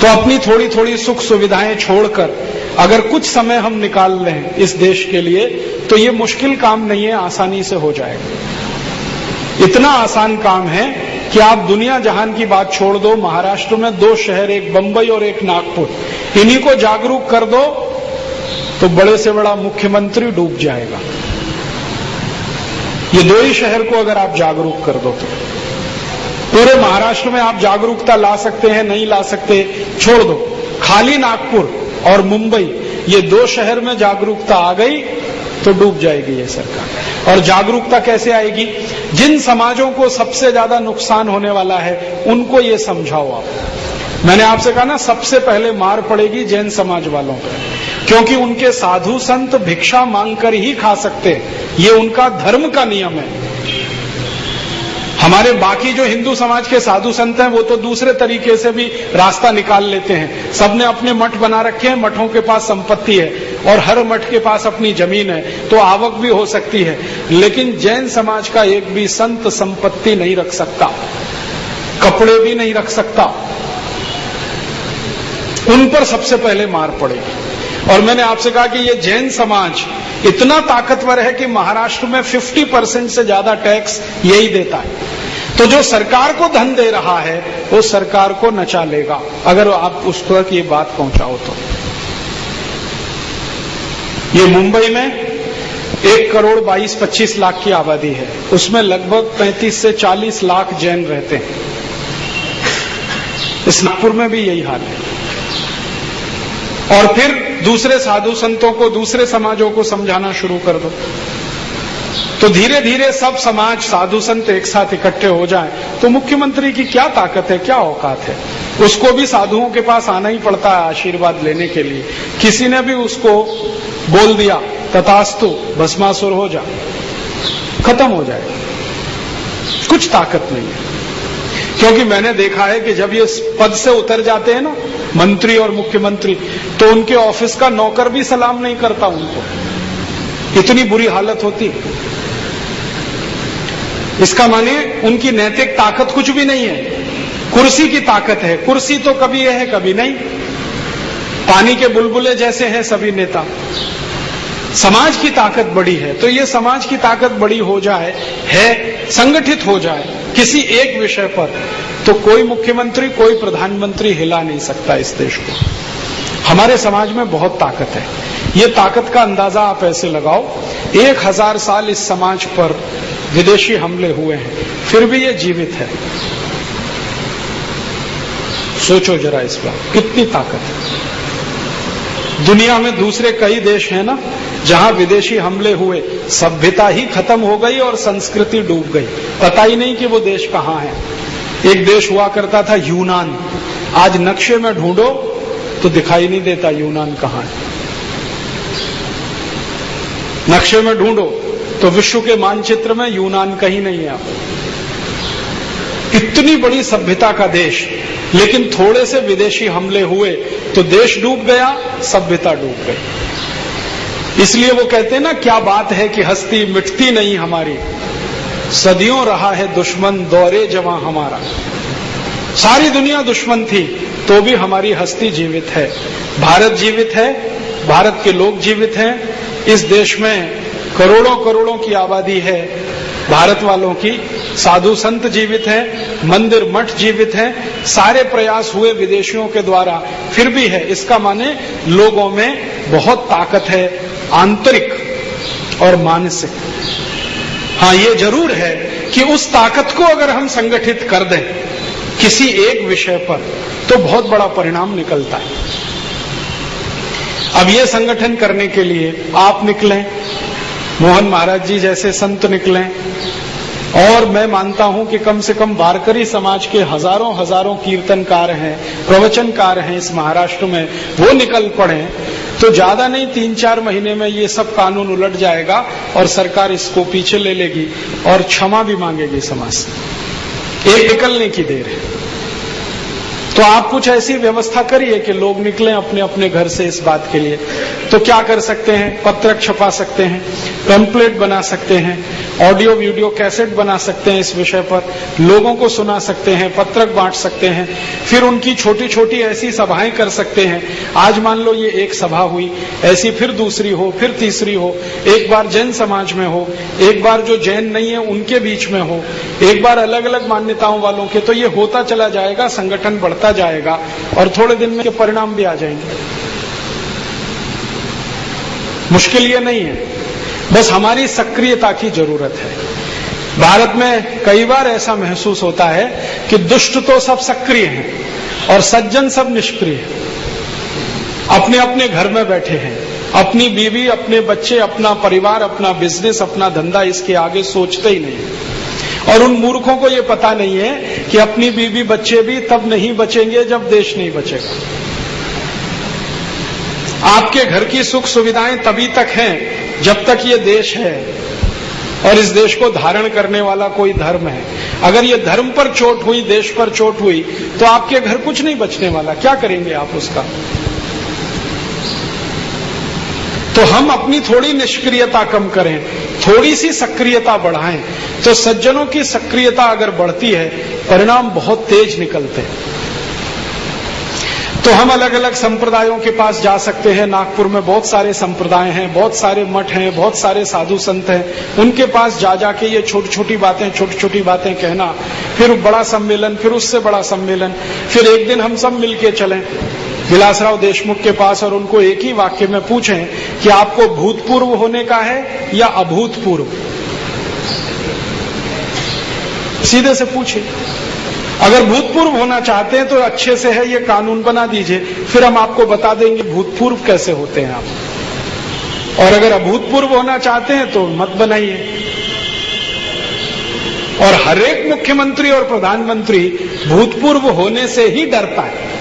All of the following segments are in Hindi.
तो अपनी थोड़ी थोड़ी सुख सुविधाएं छोड़कर अगर कुछ समय हम निकाल लें इस देश के लिए, तो ये मुश्किल काम नहीं है, आसानी से हो जाएगा। इतना आसान काम है कि आप दुनिया जहान की बात छोड़ दो, महाराष्ट्र में 2 शहर, एक बंबई और एक नागपुर, इन्हीं को जागरूक कर दो तो बड़े से बड़ा मुख्यमंत्री डूब जाएगा। ये 2 ही शहर को अगर आप जागरूक कर दो तो पूरे महाराष्ट्र में आप जागरूकता ला सकते हैं, नहीं ला सकते छोड़ दो। खाली नागपुर और मुंबई, ये 2 शहर में जागरूकता आ गई तो डूब जाएगी ये सरकार। और जागरूकता कैसे आएगी? जिन समाजों को सबसे ज्यादा नुकसान होने वाला है उनको ये समझाओ आप। मैंने आपसे कहा ना, सबसे पहले मार पड़ेगी जैन समाज वालों पर, क्योंकि उनके साधु संत भिक्षा मांगकर ही खा सकते हैं, ये उनका धर्म का नियम है। हमारे बाकी जो हिंदू समाज के साधु संत हैं वो तो दूसरे तरीके से भी रास्ता निकाल लेते हैं। सबने अपने मठ बना रखे हैं, मठों के पास संपत्ति है और हर मठ के पास अपनी जमीन है, तो आवक भी हो सकती है। लेकिन जैन समाज का एक भी संत संपत्ति नहीं रख सकता, कपड़े भी नहीं रख सकता। उन पर सबसे पहले मार पड़ेगी। और मैंने आपसे कहा कि ये जैन समाज इतना ताकतवर है कि महाराष्ट्र में 50% से ज्यादा टैक्स यही देता है। तो जो सरकार को धन दे रहा है वो सरकार को नचा लेगा अगर आप उस तक ये बात पहुंचाओ तो। ये मुंबई में 1 करोड़ 22-25 लाख की आबादी है, उसमें लगभग 35 से 40 लाख जैन रहते हैं। इस नागपुर में भी यही हाल है। और फिर दूसरे साधु संतों को, दूसरे समाजों को समझाना शुरू कर दो तो धीरे धीरे सब समाज, साधु संत एक साथ इकट्ठे हो जाएं तो मुख्यमंत्री की क्या ताकत है, क्या औकात है। उसको भी साधुओं के पास आना ही पड़ता है आशीर्वाद लेने के लिए। किसी ने भी उसको बोल दिया तथास्तु, भस्मासुर हो जा, खत्म हो जाएगा, कुछ ताकत नहीं है। क्योंकि मैंने देखा है कि जब ये पद से उतर जाते हैं ना मंत्री और मुख्यमंत्री, तो उनके ऑफिस का नौकर भी सलाम नहीं करता उनको, इतनी बुरी हालत होती है। इसका माने उनकी नैतिक ताकत कुछ भी नहीं है, कुर्सी की ताकत है। कुर्सी तो कभी है कभी नहीं, पानी के बुलबुले जैसे हैं सभी नेता। समाज की ताकत बड़ी है, तो ये समाज की ताकत बड़ी हो जाए, है संगठित हो जाए किसी एक विषय पर, तो कोई मुख्यमंत्री, कोई प्रधानमंत्री हिला नहीं सकता इस देश को। हमारे समाज में बहुत ताकत है। ये ताकत का अंदाजा आप ऐसे लगाओ, 1000 साल इस समाज पर विदेशी हमले हुए हैं, फिर भी ये जीवित है। सोचो जरा इस बार, कितनी ताकत है। दुनिया में दूसरे कई देश हैं ना जहां विदेशी हमले हुए, सभ्यता ही खत्म हो गई और संस्कृति डूब गई, पता ही नहीं कि वो देश कहां है। एक देश हुआ करता था यूनान, आज नक्शे में ढूंढो तो दिखाई नहीं देता यूनान कहां है। नक्शे में ढूंढो तो विश्व के मानचित्र में यूनान कहीं नहीं है। इतनी बड़ी सभ्यता का देश, लेकिन थोड़े से विदेशी हमले हुए तो देश डूब गया, सभ्यता डूब गई। इसलिए वो कहते हैं ना, क्या बात है कि हस्ती मिटती नहीं हमारी, सदियों रहा है दुश्मन दौरे जवां हमारा। सारी दुनिया दुश्मन थी तो भी हमारी हस्ती जीवित है, भारत जीवित है, भारत के लोग जीवित हैं। इस देश में करोड़ों करोड़ों की आबादी है भारत वालों की, साधु संत जीवित हैं, मंदिर मठ जीवित हैं। सारे प्रयास हुए विदेशियों के द्वारा, फिर भी है। इसका माने लोगों में बहुत ताकत है, आंतरिक और मानसिक। हाँ, ये जरूर है कि उस ताकत को अगर हम संगठित कर दें किसी एक विषय पर तो बहुत बड़ा परिणाम निकलता है। अब ये संगठन करने के लिए आप निकलें, मोहन महाराज जी जैसे संत निकलें, और मैं मानता हूं कि कम से कम वारकरी समाज के हजारों हजारों कीर्तनकार हैं, प्रवचनकार हैं इस महाराष्ट्र में, वो निकल पड़े तो ज्यादा नहीं 3-4 महीने में ये सब कानून उलट जाएगा और सरकार इसको पीछे ले लेगी और क्षमा भी मांगेगी समाज से। एक निकलने की देर है। तो आप कुछ ऐसी व्यवस्था करिए कि लोग निकलें अपने अपने घर से इस बात के लिए। तो क्या कर सकते हैं? पत्रक छपा सकते हैं, पैम्पलेट बना सकते हैं, ऑडियो वीडियो कैसेट बना सकते हैं, इस विषय पर लोगों को सुना सकते हैं, पत्रक बांट सकते हैं। फिर उनकी छोटी छोटी ऐसी सभाएं कर सकते हैं। आज मान लो ये एक सभा हुई, ऐसी फिर दूसरी हो, फिर तीसरी हो, एक बार जैन समाज में हो, एक बार जो जैन नहीं है उनके बीच में हो, एक बार अलग अलग मान्यताओं वालों के। तो ये होता चला जाएगा, संगठन बढ़ता जाएगा और थोड़े दिन में परिणाम भी आ जाएंगे। मुश्किल ये नहीं है, बस हमारी सक्रियता की जरूरत है। भारत में कई बार ऐसा महसूस होता है कि दुष्ट तो सब सक्रिय हैं और सज्जन सब निष्क्रिय हैं, अपने अपने घर में बैठे हैं, अपनी बीवी, अपने बच्चे, अपना परिवार, अपना बिजनेस, अपना धंधा, इसके आगे सोचते ही नहीं। और उन मूर्खों को ये पता नहीं है कि अपनी बीवी बच्चे भी तब नहीं बचेंगे जब देश नहीं बचेगा। आपके घर की सुख सुविधाएं तभी तक हैं जब तक ये देश है और इस देश को धारण करने वाला कोई धर्म है। अगर ये धर्म पर चोट हुई, देश पर चोट हुई, तो आपके घर कुछ नहीं बचने वाला। क्या करेंगे आप उसका? तो हम अपनी थोड़ी निष्क्रियता कम करें, थोड़ी सी सक्रियता बढ़ाएं। तो सज्जनों की सक्रियता अगर बढ़ती है, परिणाम बहुत तेज निकलते हैं। तो हम अलग अलग संप्रदायों के पास जा सकते हैं। नागपुर में बहुत सारे संप्रदाय हैं, बहुत सारे मठ हैं, बहुत सारे साधु संत हैं। उनके पास जा जाके ये छोटी छोटी बातें कहना, फिर बड़ा सम्मेलन, फिर उससे बड़ा सम्मेलन, फिर एक दिन हम सब मिलके चलें विलासराव देशमुख के पास और उनको एक ही वाक्य में पूछें कि आपको भूतपूर्व होने का है या अभूतपूर्व? सीधे से पूछिए। अगर भूतपूर्व होना चाहते हैं तो अच्छे से है, ये कानून बना दीजिए, फिर हम आपको बता देंगे भूतपूर्व कैसे होते हैं आप। और अगर अभूतपूर्व होना चाहते हैं तो मत बनाइए। और हर एक मुख्यमंत्री और प्रधानमंत्री भूतपूर्व होने से ही डरता है।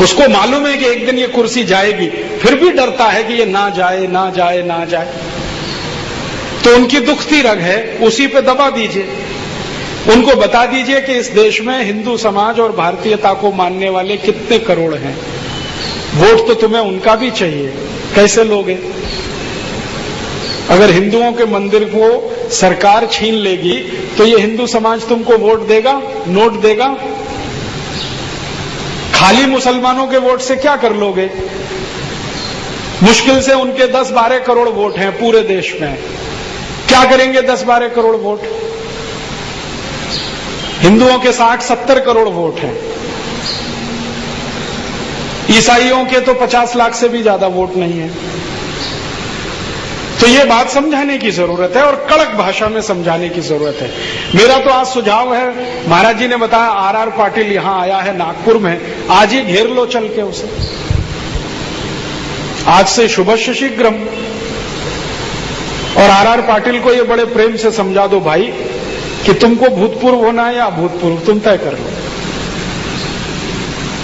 उसको मालूम है कि एक दिन ये कुर्सी जाएगी, फिर भी डरता है कि ये ना जाए, ना जाए, ना जाए। तो उनकी दुखती रग है, उसी पे दबा दीजिए। उनको बता दीजिए कि इस देश में हिंदू समाज और भारतीयता को मानने वाले कितने करोड़ हैं। वोट तो तुम्हें उनका भी चाहिए, कैसे लोगे? अगर हिंदुओं के मंदिर को सरकार छीन लेगी तो ये हिंदू समाज तुमको वोट देगा, नोट देगा? खाली मुसलमानों के वोट से क्या कर लोगे? मुश्किल से उनके 10-12 करोड़ वोट हैं पूरे देश में। क्या करेंगे 10-12 करोड़ वोट? हिंदुओं के 60-70 करोड़ वोट हैं। ईसाइयों के तो 50 लाख से भी ज्यादा वोट नहीं है। तो ये बात समझाने की जरूरत है और कड़क भाषा में समझाने की जरूरत है। मेरा तो आज सुझाव है, महाराज जी ने बताया आर पाटिल यहां आया है नागपुर में, आज ही घेर लो चल के उसे। आज से शुभस्य शीघ्रम। और आर पाटिल को ये बड़े प्रेम से समझा दो भाई कि तुमको भूतपूर्व होना है या अभूतपूर्व, तुम तय कर लो।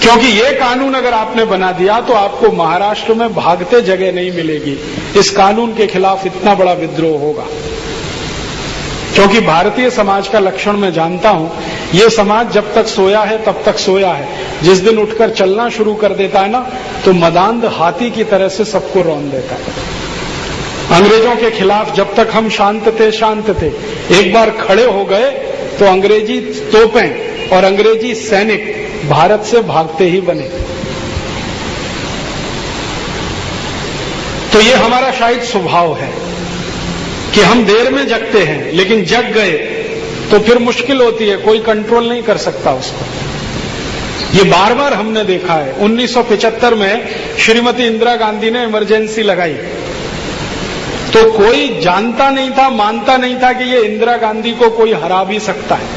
क्योंकि ये कानून अगर आपने बना दिया तो आपको महाराष्ट्र में भागते जगह नहीं मिलेगी। इस कानून के खिलाफ इतना बड़ा विद्रोह होगा। क्योंकि भारतीय समाज का लक्षण मैं जानता हूं, ये समाज जब तक सोया है तब तक सोया है। जिस दिन उठकर चलना शुरू कर देता है ना, तो मदांध हाथी की तरह से सबको रौंद देता है। अंग्रेजों के खिलाफ जब तक हम शांत थे, एक बार खड़े हो गए तो अंग्रेजी तोपें और अंग्रेजी सैनिक भारत से भागते ही बने। तो ये हमारा शायद स्वभाव है कि हम देर में जगते हैं, लेकिन जग गए तो फिर मुश्किल होती है, कोई कंट्रोल नहीं कर सकता उसको। ये बार बार हमने देखा है। 1975 में श्रीमती इंदिरा गांधी ने इमरजेंसी लगाई तो कोई जानता नहीं था, मानता नहीं था कि ये इंदिरा गांधी को कोई हरा भी सकता है,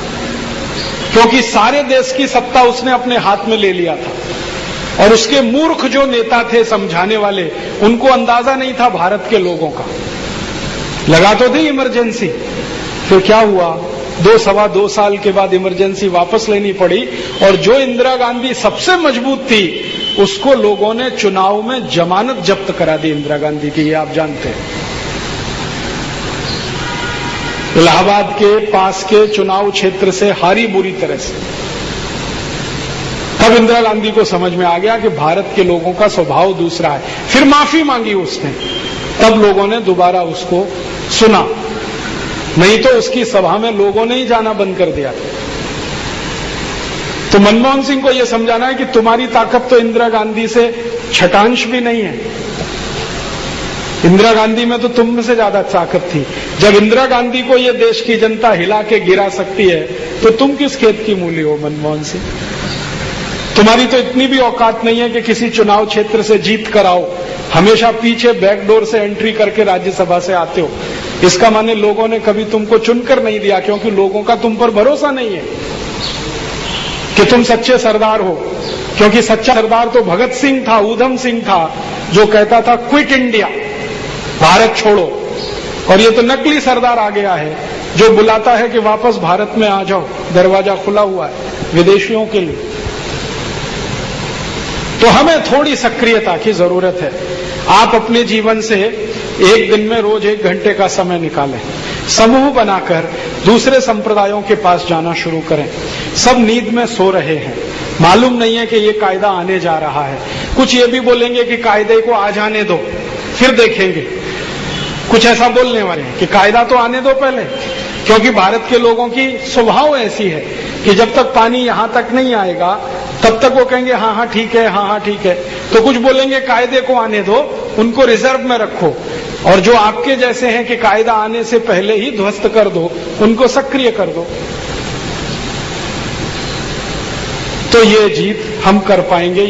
क्योंकि सारे देश की सत्ता उसने अपने हाथ में ले लिया था। और उसके मूर्ख जो नेता थे समझाने वाले, उनको अंदाजा नहीं था भारत के लोगों का। लगा तो दी इमरजेंसी, फिर क्या हुआ? 2-2.25 साल के बाद इमरजेंसी वापस लेनी पड़ी और जो इंदिरा गांधी सबसे मजबूत थी उसको लोगों ने चुनाव में जमानत जब्त करा दी इंदिरा गांधी की। ये आप जानते हैं। इलाहाबाद के पास के चुनाव क्षेत्र से हारी बुरी तरह से। तब इंदिरा गांधी को समझ में आ गया कि भारत के लोगों का स्वभाव दूसरा है। फिर माफी मांगी उसने, तब लोगों ने दोबारा उसको सुना, नहीं तो उसकी सभा में लोगों ने ही जाना बंद कर दिया था। तो मनमोहन सिंह को यह समझाना है कि तुम्हारी ताकत तो इंदिरा गांधी से छटांश भी नहीं है। इंदिरा गांधी में तो तुम में से ज्यादा ताकत थी। जब इंदिरा गांधी को यह देश की जनता हिला के गिरा सकती है तो तुम किस खेत की मूली हो मनमोहन सिंह? तुम्हारी तो इतनी भी औकात नहीं है कि किसी चुनाव क्षेत्र से जीत कर आओ, हमेशा पीछे बैकडोर से एंट्री करके राज्यसभा से आते हो। इसका माने लोगों ने कभी तुमको चुनकर नहीं दिया, क्योंकि लोगों का तुम पर भरोसा नहीं है कि तुम सच्चे सरदार हो। क्योंकि सच्चा सरदार तो भगत सिंह था, ऊधम सिंह था, जो कहता था क्विट इंडिया, भारत छोड़ो। और ये तो नकली सरदार आ गया है जो बुलाता है कि वापस भारत में आ जाओ, दरवाजा खुला हुआ है विदेशियों के लिए। तो हमें थोड़ी सक्रियता की जरूरत है। आप अपने जीवन से एक दिन में रोज 1 घंटे का समय निकालें, समूह बनाकर दूसरे संप्रदायों के पास जाना शुरू करें। सब नींद में सो रहे हैं, मालूम नहीं है कि ये कायदा आने जा रहा है। कुछ ये भी बोलेंगे कि कायदे को आ जाने दो फिर देखेंगे, कुछ ऐसा बोलने वाले हैं कि कायदा तो आने दो पहले। क्योंकि भारत के लोगों की स्वभाव ऐसी है कि जब तक पानी यहां तक नहीं आएगा तब तक वो कहेंगे हाँ हाँ ठीक है, हाँ हाँ ठीक है। तो कुछ बोलेंगे कायदे को आने दो, उनको रिजर्व में रखो। और जो आपके जैसे हैं कि कायदा आने से पहले ही ध्वस्त कर दो, उनको सक्रिय कर दो। तो ये जीत हम कर पाएंगे।